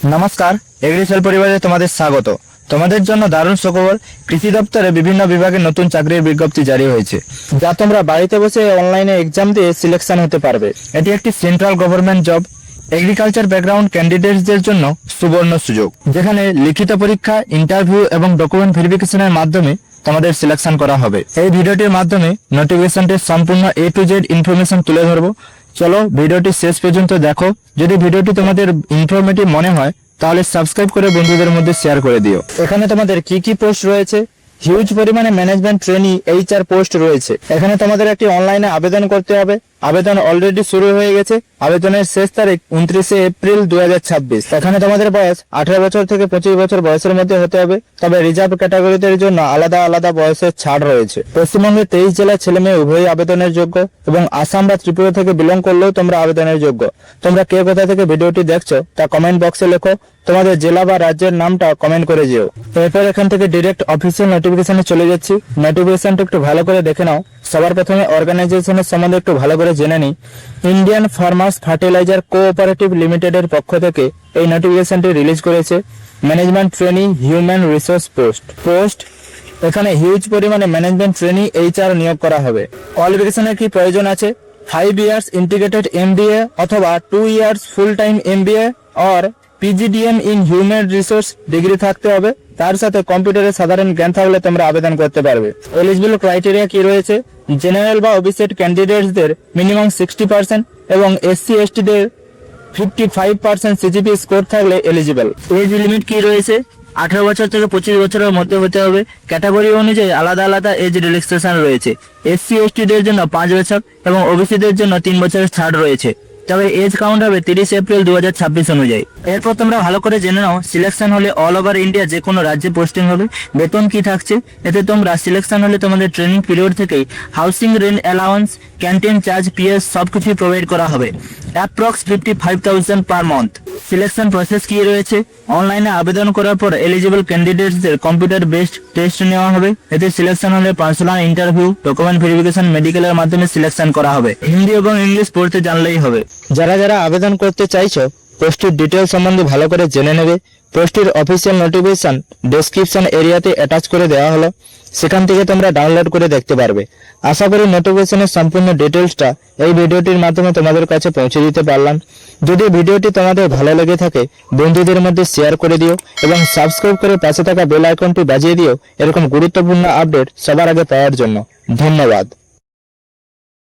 নমস্কার, এগ্রিসেল পরিবারে তোমাদের স্বাগত। তোমাদের জন্য দারুণ সুখবর, কৃষি দপ্তরে বিভিন্ন বিভাগে নতুন চাকরির বিজ্ঞপ্তি জারি হয়েছে, যা তোমরা বাড়িতে বসে অনলাইনে এক্সাম দিয়ে সিলেকশন হতে পারবে। এটি একটি central government job. Agriculture background ক্যান্ডিডেটসদের জন্য সুবর্ণ সুযোগ, যেখানে লিখিত পরীক্ষা, ইন্টারভিউ এবং ডকুমেন্ট ভেরিফিকেশনের মাধ্যমে তোমাদের সিলেকশন করা হবে। এই ভিডিওটির মাধ্যমে নোটিফিকেশনটির সম্পূর্ণ A to Z ইনফরমেশন তুলে ধরবো। চলো ভিডিওটি শেষ পর্যন্ত দেখো। যদি ভিডিওটি তোমাদের ইনফরমেটিভ মনে হয় তাহলে সাবস্ক্রাইব করে বন্ধুদের মধ্যে শেয়ার করে দিও। এখানে তোমাদের কি কি পোস্ট রয়েছে? হিউজ পরিমাণে ম্যানেজমেন্ট ট্রেনি HR পোস্ট রয়েছে। এখানে তোমাদের একটি অনলাইনে আবেদন করতে হবে। আবেদন অলরেডি শুরু হয়ে গেছে। আবেদনের শেষ তারিখ 29 এপ্রিল 2026। এখানে তোমাদের বয়স 18 বছর থেকে 25 বছর বয়সের মধ্যে হতে হবে। তবে রিজার্ভ ক্যাটাগরিদের জন্য আলাদা আলাদা বয়সের ছাড় রয়েছে। পশ্চিমবঙ্গের 23 জেলার ছেলে মেয়ে উভয়ই আবেদনের যোগ্য এবং আসাম বা ত্রিপুরা থেকে বিলং করলেও তোমরা আবেদনের যোগ্য। তোমরা কে কোথা থেকে ভিডিওটি দেখছো তা কমেন্ট বক্সে লেখো। তোমাদের জেলা বা রাজ্যের নামটা কমেন্ট করে যেও। এরপর এখান থেকে ডিরেক্ট অফিসিয়াল নোটিফিকেশনে চলে যাচ্ছি। নোটিফিকেশনটা একটু ভালো করে দেখে নাও। সবার প্রথমে অর্গানাইজেশনের সম্বন্ধে একটু ভালো করে জেনে নিই। ইন্ডিয়ান ফার্মার্স ফার্টিলাইজার কোঅপারেটিভ লিমিটেডের পক্ষ থেকে এই নোটিফিকেশনটি রিলিজ করেছে। Management trainee human resource post. এখানে হিউজ পরিমাণে ম্যানেজমেন্ট ট্রেনি HR নিয়োগ করা হবে। কোয়ালিফিকেশনের কি প্রয়োজন আছে? 5 years ইন্টিগ্রেটেড MBA অথবা 2 years full time MBA or PGDM in human resource degree থাকতে হবে। তার সাথে কম্পিউটারের সাধারণ জ্ঞান থাকলে তোমরা আবেদন করতে পারবে। এলিজিবল ক্রাইটেরিয়া কি রয়েছে? জেনারেল বা ওবিসি ক্যান্ডিডেটসদের মিনিমাম 60% এবং SC/ST দের 55% CGPA স্কোর থাকলে এলিজিবল। এজ লিমিট কি রয়েছে? 18 বছর থেকে 25 বছরের মধ্যে হতে হবে। ক্যাটাগরি অনুযায়ী আলাদা আলাদা এজ রিল্যাক্সেশন রয়েছে। SC/ST দের জন্য 5 বছর এবং ওবিসি দের জন্য 3 বছরের ছাড় রয়েছে। তবে এজ কাউন্ট হবে 30 এপ্রিল 2026 অনুযায়ী। এরপর তোমরা ভালো করে জেনে নাও, সিলেকশন হলে অল ওভার ইন্ডিয়া যে কোনো রাজ্যে পোস্টিং হবে। বেতন কি থাকছে? এতে তোমরা সিলেকশন হলে তোমাদের ট্রেনিং পিরিয়ড থেকেই housing, rent allowance, canteen charge, PS সবকিছুই প্রোভাইড করা হবে। Approx 55,000 per month. Selection process কি রয়েছে? অনলাইনে আবেদন করার পর এলিজিবল ক্যান্ডিডেটসদের কম্পিউটার বেসড টেস্ট নেওয়া হবে। এতে সিলেকশন হলে পার্সোনাল ইন্টারভিউ, ডকুমেন্ট ভেরিফিকেশন, মেডিকেলের মাধ্যমে সিলেকশন করা হবে। হিন্দি এবং ইংলিশ পড়তে জানলেই হবে। যারা যারা আবেদন করতে চাইছো পোস্টের ডিটেল সম্বন্ধে ভালো করে জেনে নেবে। পোস্টের অফিসিয়াল নোটিফিকেশন ডেসক্রিপশন এরিয়াতে অ্যাটাচ করে দেওয়া হলো, সেখান থেকে তোমরা ডাউনলোড করে দেখতে পারবে। আশা করি নোটিফিকেশনের সম্পূর্ণ ডিটেলসটা এই ভিডিওটির মাধ্যমে তোমাদের কাছে পৌঁছে দিতে পারলাম। যদি ভিডিওটি তোমাদের ভালো লেগে থাকে বন্ধুদের মধ্যে শেয়ার করে দিও এবং সাবস্ক্রাইব করে পাশে থাকা বেল আইকনটি বাজিয়ে দিও এরকম গুরুত্বপূর্ণ আপডেট সবার আগে পাওয়ার জন্য। ধন্যবাদ।